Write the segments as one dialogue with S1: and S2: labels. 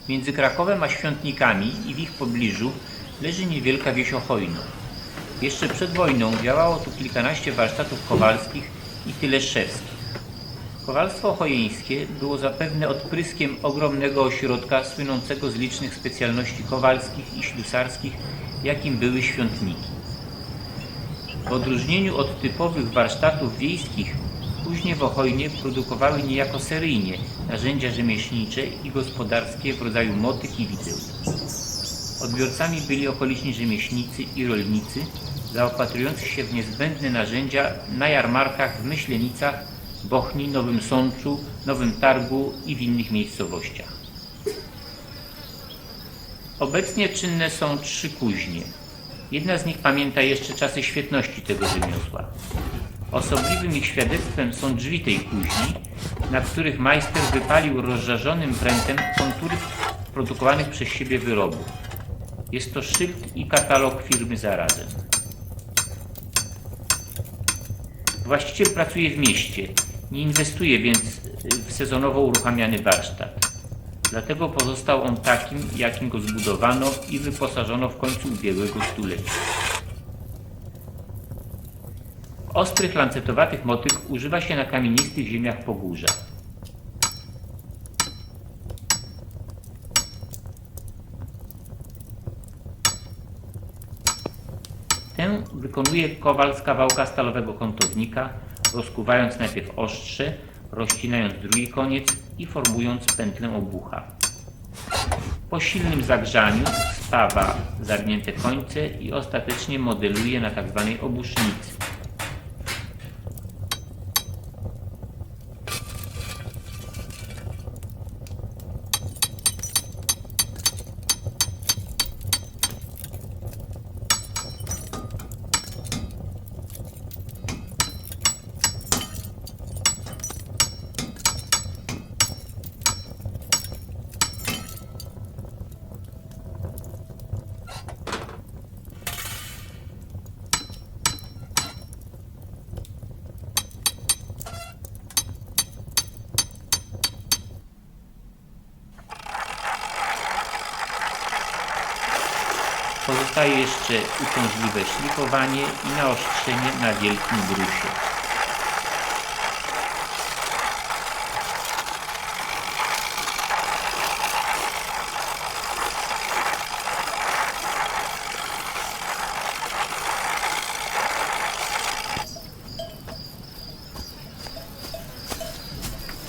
S1: Między Krakowem a Świątnikami i w ich pobliżu leży niewielka wieś Ochojno. Jeszcze przed wojną działało tu kilkanaście warsztatów kowalskich i tyleszewskich. Kowalstwo ochojeńskie było zapewne odpryskiem ogromnego ośrodka słynącego z licznych specjalności kowalskich i ślusarskich, jakim były Świątniki. W odróżnieniu od typowych warsztatów wiejskich, później w Ochojnie produkowały niejako seryjnie narzędzia rzemieślnicze i gospodarskie w rodzaju motyk i wideł. Odbiorcami byli okoliczni rzemieślnicy i rolnicy, zaopatrujący się w niezbędne narzędzia na jarmarkach w Myślenicach, Bochni, Nowym Sączu, Nowym Targu i w innych miejscowościach. Obecnie czynne są 3 kuźnie. Jedna z nich pamięta jeszcze czasy świetności tego rzemiosła. Osobliwym ich świadectwem są drzwi tej kuźni, na których majster wypalił rozżarzonym prętem kontury produkowanych przez siebie wyrobów. Jest to szyld i katalog firmy zarazem. Właściciel pracuje w mieście, nie inwestuje więc w sezonowo uruchamiany warsztat. Dlatego pozostał on takim, jakim go zbudowano i wyposażono w końcu ubiegłego stulecia. Ostrych, lancetowatych motyk używa się na kamienistych ziemiach Pogórza. Tę wykonuje kowal z kawałka stalowego kątownika, rozkuwając najpierw ostrze, rozcinając drugi koniec i formując pętlę obucha. Po silnym zagrzaniu spawa zagnięte końce i ostatecznie modeluje na tzw. obusznicy. Pozostaje jeszcze uciążliwe szlifowanie i naostrzenie na wielkim grusie.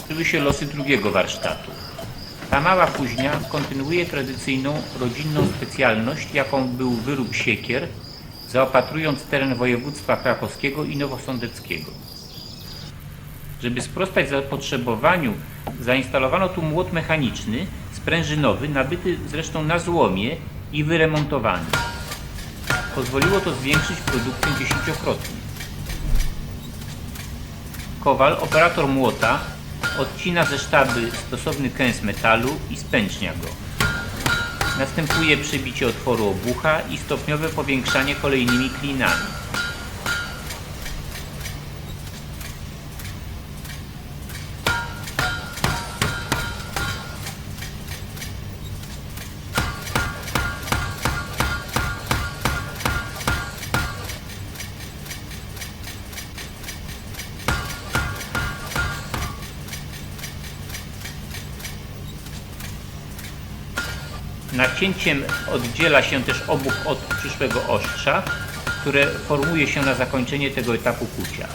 S1: Toczyły się losy drugiego warsztatu. Ta mała kuźnia kontynuuje tradycyjną, rodzinną specjalność, jaką był wyrób siekier, zaopatrując teren województwa krakowskiego i nowosądeckiego. Żeby sprostać zapotrzebowaniu, zainstalowano tu młot mechaniczny, sprężynowy, nabyty zresztą na złomie i wyremontowany. Pozwoliło to zwiększyć produkcję 10-krotnie. Kowal, operator młota, odcina ze sztaby stosowny kęs metalu i spęcznia go. Następuje przebicie otworu obucha i stopniowe powiększanie kolejnymi klinami. Nacięciem oddziela się też obuch od przyszłego ostrza, które formuje się na zakończenie tego etapu kucia.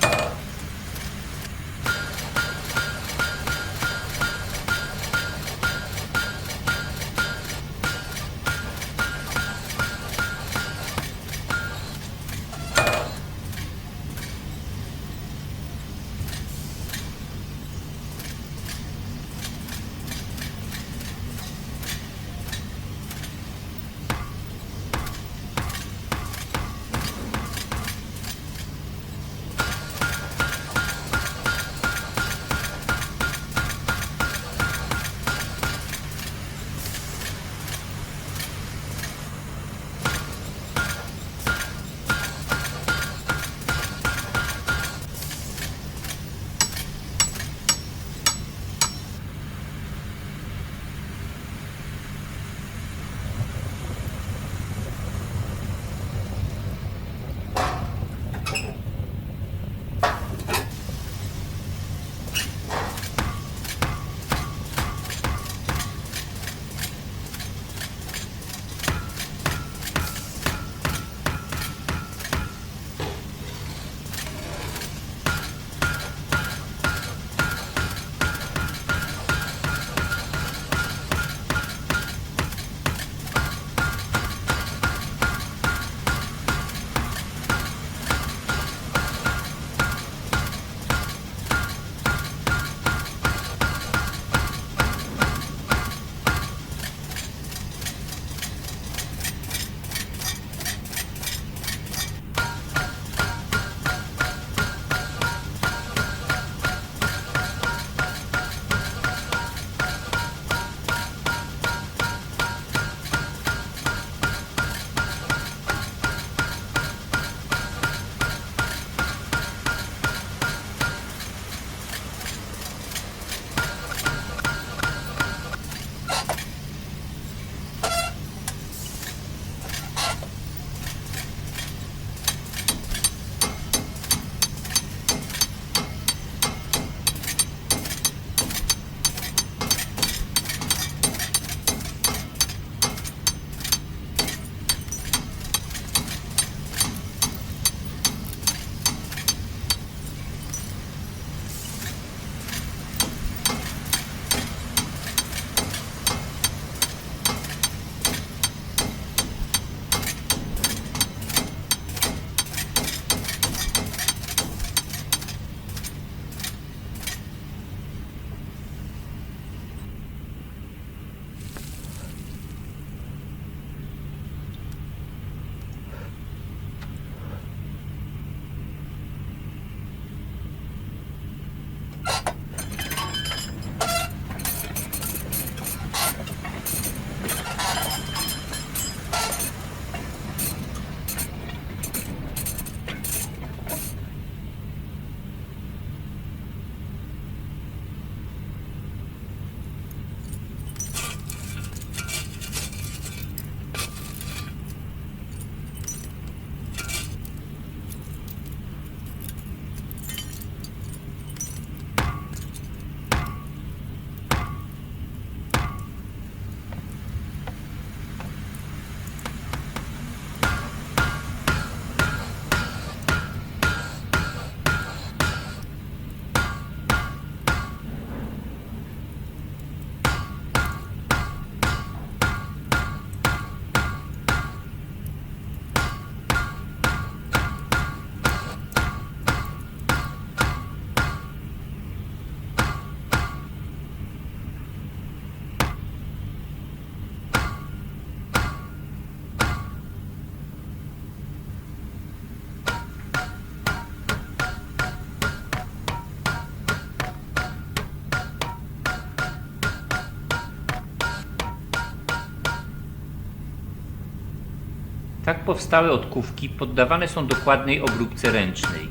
S1: powstałe odkówki poddawane są dokładnej obróbce ręcznej.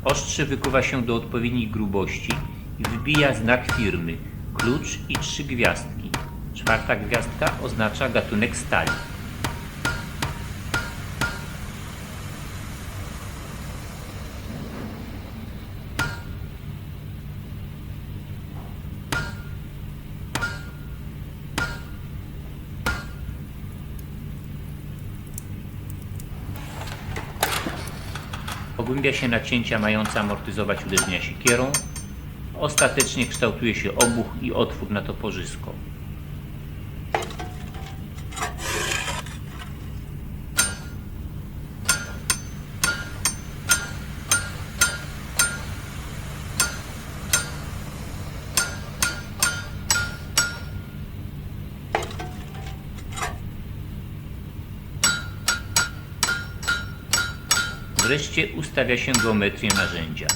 S1: Ostrze wykuwa się do odpowiedniej grubości i wybija znak firmy, klucz i 3 gwiazdki. 4. gwiazdka oznacza gatunek stali. Pogłębia się nacięcia mające amortyzować uderzenia siekierą. Ostatecznie kształtuje się obuch i otwór na toporzysko. Wreszcie ustawia się geometrię narzędzia.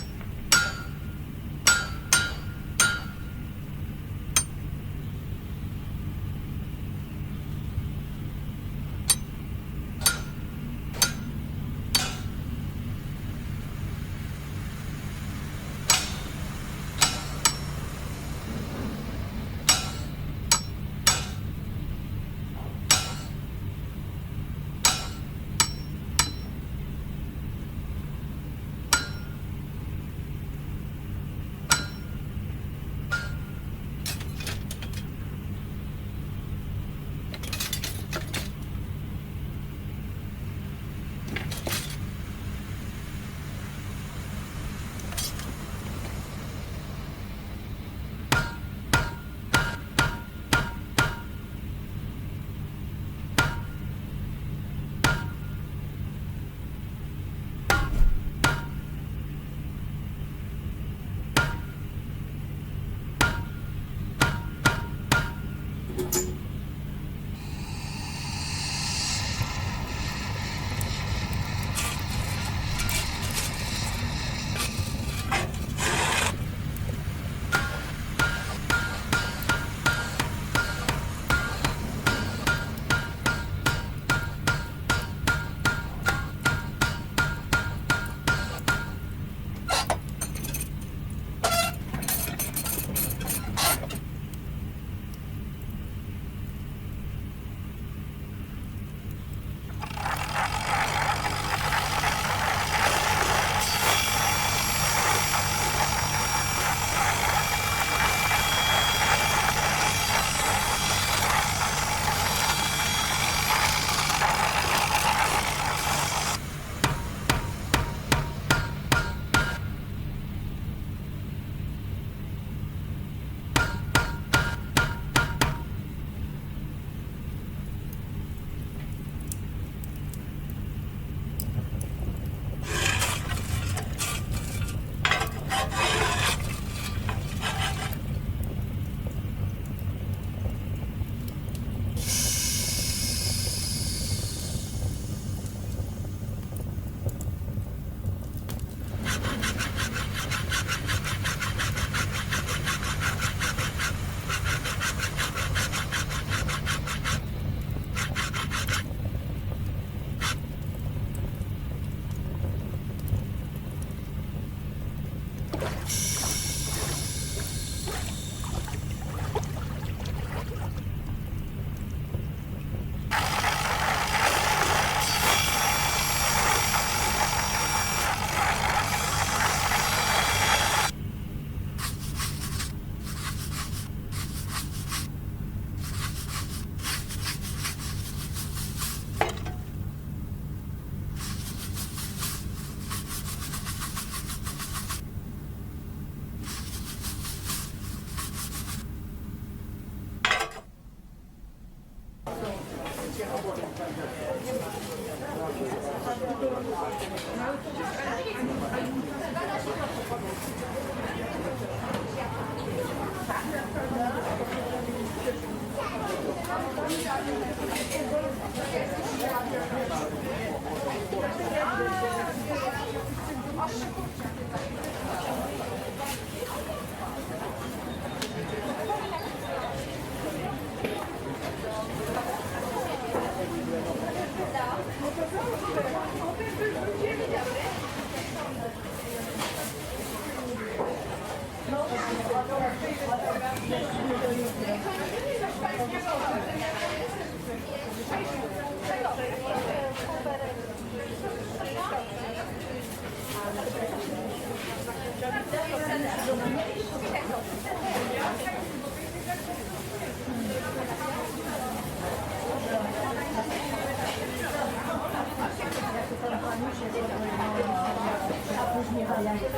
S2: Ale